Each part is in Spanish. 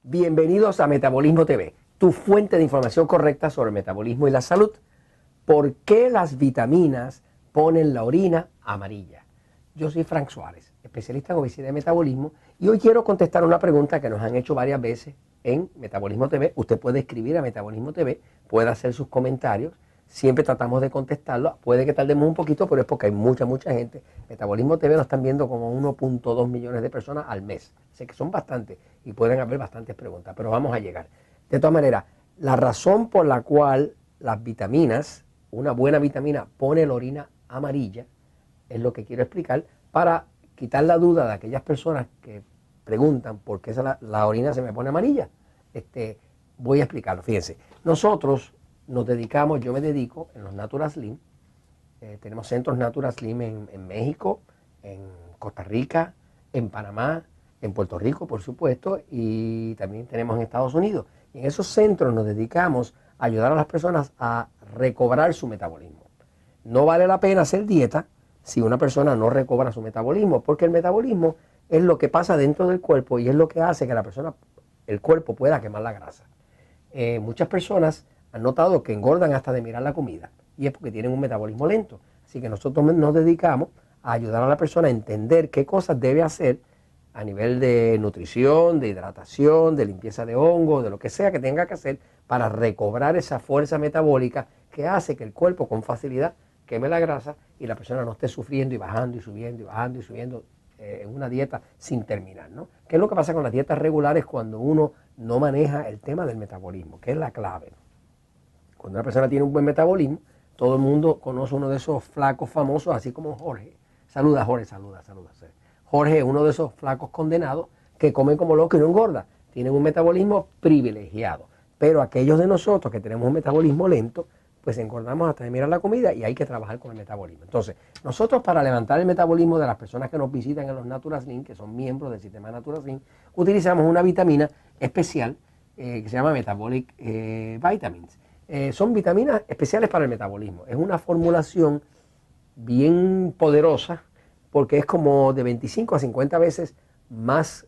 Bienvenidos a Metabolismo TV, tu fuente de información correcta sobre el metabolismo y la salud. ¿Por qué las vitaminas ponen la orina amarilla? Yo soy Frank Suárez, especialista en obesidad y metabolismo, y hoy quiero contestar una pregunta que nos han hecho varias veces en Metabolismo TV. Usted puede escribir a Metabolismo TV, puede hacer sus comentarios, siempre tratamos de contestarlo. Puede que tardemos un poquito, pero es porque hay mucha gente. Metabolismo TV lo están viendo como 1.2 millones de personas al mes. Sé que son bastantes y pueden haber bastantes preguntas, pero vamos a llegar. De todas maneras, la razón por la cual las vitaminas, una buena vitamina, pone la orina amarilla, es lo que quiero explicar para quitar la duda de aquellas personas que preguntan por qué la orina se me pone amarilla. Voy a explicarlo. Fíjense, nosotros nos dedicamos, yo me dedico en los Natural Slim, tenemos centros Natural Slim en México, en Costa Rica, en Panamá, en Puerto Rico, por supuesto, y también tenemos en Estados Unidos. Y en esos centros nos dedicamos a ayudar a las personas a recobrar su metabolismo. No vale la pena hacer dieta si una persona no recobra su metabolismo, porque el metabolismo es lo que pasa dentro del cuerpo y es lo que hace que el cuerpo pueda quemar la grasa. Muchas personas han notado que engordan hasta de mirar la comida y es porque tienen un metabolismo lento. Así que nosotros nos dedicamos a ayudar a la persona a entender qué cosas debe hacer a nivel de nutrición, de hidratación, de limpieza de hongos, de lo que sea que tenga que hacer para recobrar esa fuerza metabólica que hace que el cuerpo con facilidad queme la grasa y la persona no esté sufriendo y bajando y subiendo y bajando y subiendo en una dieta sin terminar, ¿no? ¿Qué es lo que pasa con las dietas regulares cuando uno no maneja el tema del metabolismo? Que es la clave, ¿no? Cuando una persona tiene un buen metabolismo, todo el mundo conoce uno de esos flacos famosos, así como Jorge. Saluda, Jorge, saluda. Jorge es uno de esos flacos condenados que comen como loco y no engorda. Tienen un metabolismo privilegiado. Pero aquellos de nosotros que tenemos un metabolismo lento, pues engordamos hasta de mirar la comida y hay que trabajar con el metabolismo. Entonces, nosotros para levantar el metabolismo de las personas que nos visitan en los Natural Slim, que son miembros del sistema Natural Slim, utilizamos una vitamina especial que se llama Metabolic Vitamins. Son vitaminas especiales para el metabolismo. Es una formulación bien poderosa porque es como de 25 a 50 veces más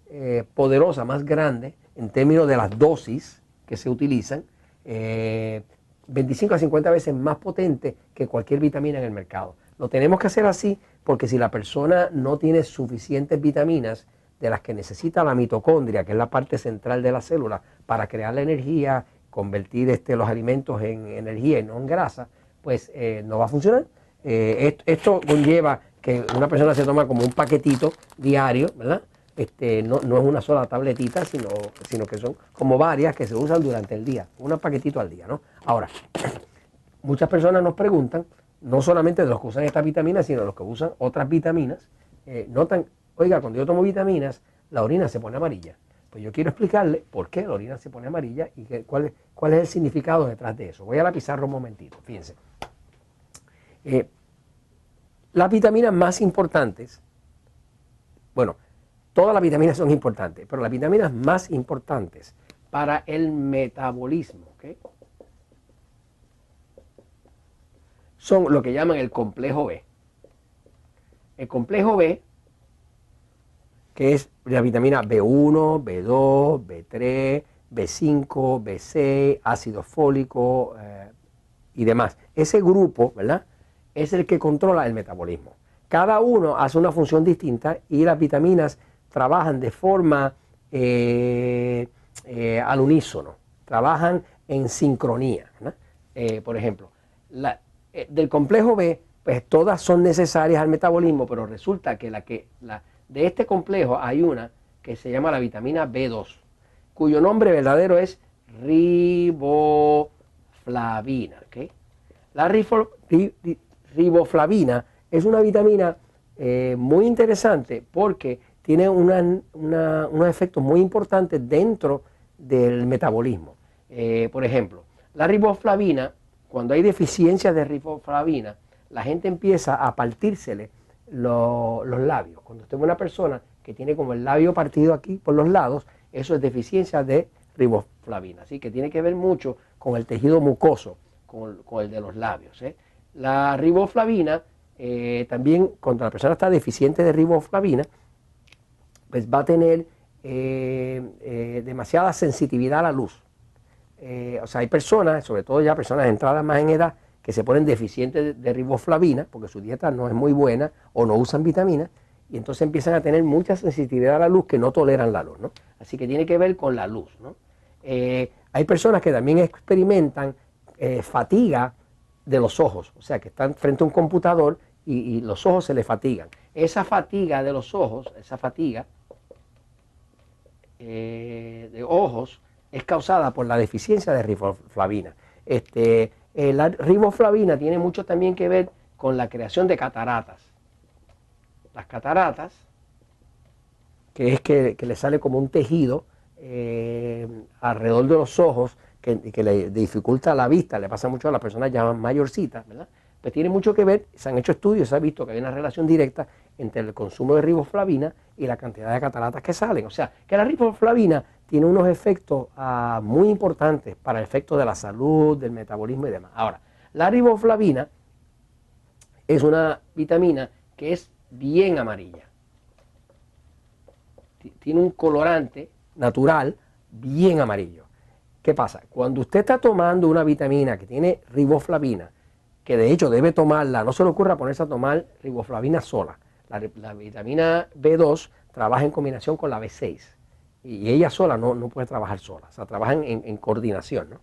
poderosa, más grande en términos de las dosis que se utilizan. 25 a 50 veces más potente que cualquier vitamina en el mercado. Lo tenemos que hacer así porque si la persona no tiene suficientes vitaminas de las que necesita la mitocondria, que es la parte central de la célula, para crear la energía, convertir los alimentos en energía y no en grasa, pues no va a funcionar. Esto conlleva que una persona se toma como un paquetito diario, ¿verdad? No es una sola tabletita, sino que son como varias que se usan durante el día, un paquetito al día, ¿no? Ahora, muchas personas nos preguntan, no solamente de los que usan estas vitaminas, sino de los que usan otras vitaminas, notan, oiga, cuando yo tomo vitaminas, la orina se pone amarilla. Pues yo quiero explicarle por qué la orina se pone amarilla y cuál es el significado detrás de eso. Voy a la pizarra un momentito, fíjense. Las vitaminas más importantes, bueno, todas las vitaminas son importantes, pero las vitaminas más importantes para el metabolismo, ¿okay?, son lo que llaman el complejo B. El complejo B, que es la vitamina B1, B2, B3, B5, B6, ácido fólico y demás. Ese grupo, ¿verdad?, es el que controla el metabolismo. Cada uno hace una función distinta y las vitaminas trabajan de forma al unísono, trabajan en sincronía, ¿no? Por ejemplo, del complejo B, pues todas son necesarias al metabolismo, pero resulta que de este complejo hay una que se llama la vitamina B2, cuyo nombre verdadero es riboflavina, ¿okay? La riboflavina es una vitamina muy interesante porque tiene unos efectos muy importantes dentro del metabolismo. Por ejemplo, la riboflavina, cuando hay deficiencia de riboflavina, la gente empieza a partírsele los labios. Cuando usted ve una persona que tiene como el labio partido aquí por los lados, eso es deficiencia de riboflavina. Así que tiene que ver mucho con el tejido mucoso, con el de los labios. La riboflavina, también cuando la persona está deficiente de riboflavina, pues va a tener demasiada sensitividad a la luz. O sea, hay personas, sobre todo ya personas entradas más en edad, que se ponen deficientes de riboflavina porque su dieta no es muy buena o no usan vitaminas y entonces empiezan a tener mucha sensitividad a la luz que no toleran la luz, ¿no? Así que tiene que ver con la luz, ¿no? Hay personas que también experimentan fatiga de los ojos, o sea, que están frente a un computador y los ojos se les fatigan. Esa fatiga de los ojos, esa fatiga de ojos es causada por la deficiencia de riboflavina. La riboflavina tiene mucho también que ver con la creación de cataratas. Las cataratas, que es que le sale como un tejido alrededor de los ojos que le dificulta la vista, le pasa mucho a las personas ya mayorcitas, ¿verdad? Pues tiene mucho que ver, se han hecho estudios, se ha visto que hay una relación directa entre el consumo de riboflavina y la cantidad de cataratas que salen. O sea, que la riboflavina tiene unos efectos muy importantes para el efecto de la salud, del metabolismo y demás. Ahora, la riboflavina es una vitamina que es bien amarilla. Tiene un colorante natural bien amarillo. ¿Qué pasa? Cuando usted está tomando una vitamina que tiene riboflavina, que de hecho debe tomarla, no se le ocurra ponerse a tomar riboflavina sola. La vitamina B2 trabaja en combinación con la B6 y ella sola no puede trabajar sola, o sea, trabajan en coordinación, ¿no?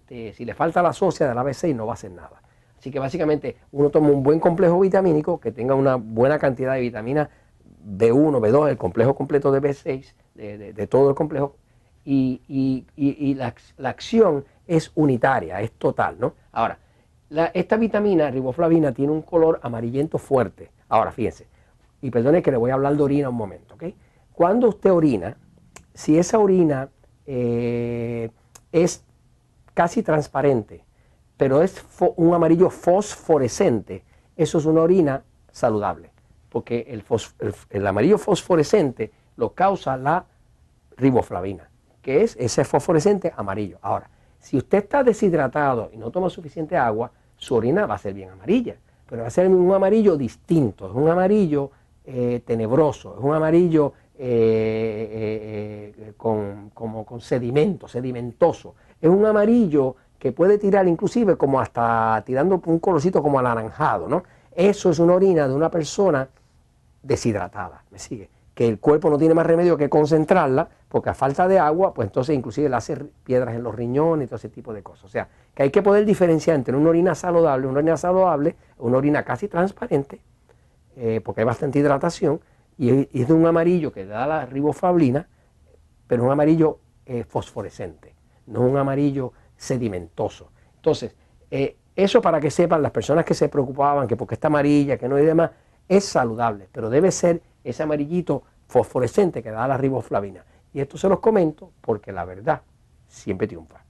Si le falta la socia de la B6 no va a hacer nada. Así que básicamente uno toma un buen complejo vitamínico que tenga una buena cantidad de vitamina B1, B2, el complejo completo de B6, de todo el complejo, y la acción es unitaria, es total, ¿no? Ahora, esta vitamina, riboflavina, tiene un color amarillento fuerte. Ahora, fíjense, y perdone que le voy a hablar de orina un momento, ¿ok? Cuando usted orina, si esa orina es casi transparente, pero es un amarillo fosforescente, eso es una orina saludable, porque el amarillo fosforescente lo causa la riboflavina, que es ese fosforescente amarillo. Ahora, si usted está deshidratado y no toma suficiente agua, su orina va a ser bien amarilla, pero va a ser un amarillo distinto, es un amarillo tenebroso, es un amarillo con sedimento, sedimentoso, es un amarillo que puede tirar inclusive como hasta tirando un colorcito como anaranjado, ¿no? Eso es una orina de una persona deshidratada, ¿me sigue? Que el cuerpo no tiene más remedio que concentrarla, porque a falta de agua, pues entonces inclusive le hace piedras en los riñones y todo ese tipo de cosas. O sea, que hay que poder diferenciar entre una orina saludable, una orina casi transparente, porque hay bastante hidratación, y es de un amarillo que da la riboflavina, pero un amarillo fosforescente, no un amarillo sedimentoso. Entonces, eso para que sepan las personas que se preocupaban, que porque está amarilla, que no hay demás, es saludable, pero debe ser ese amarillito fosforescente que da la riboflavina. Y esto se los comento porque la verdad siempre triunfa.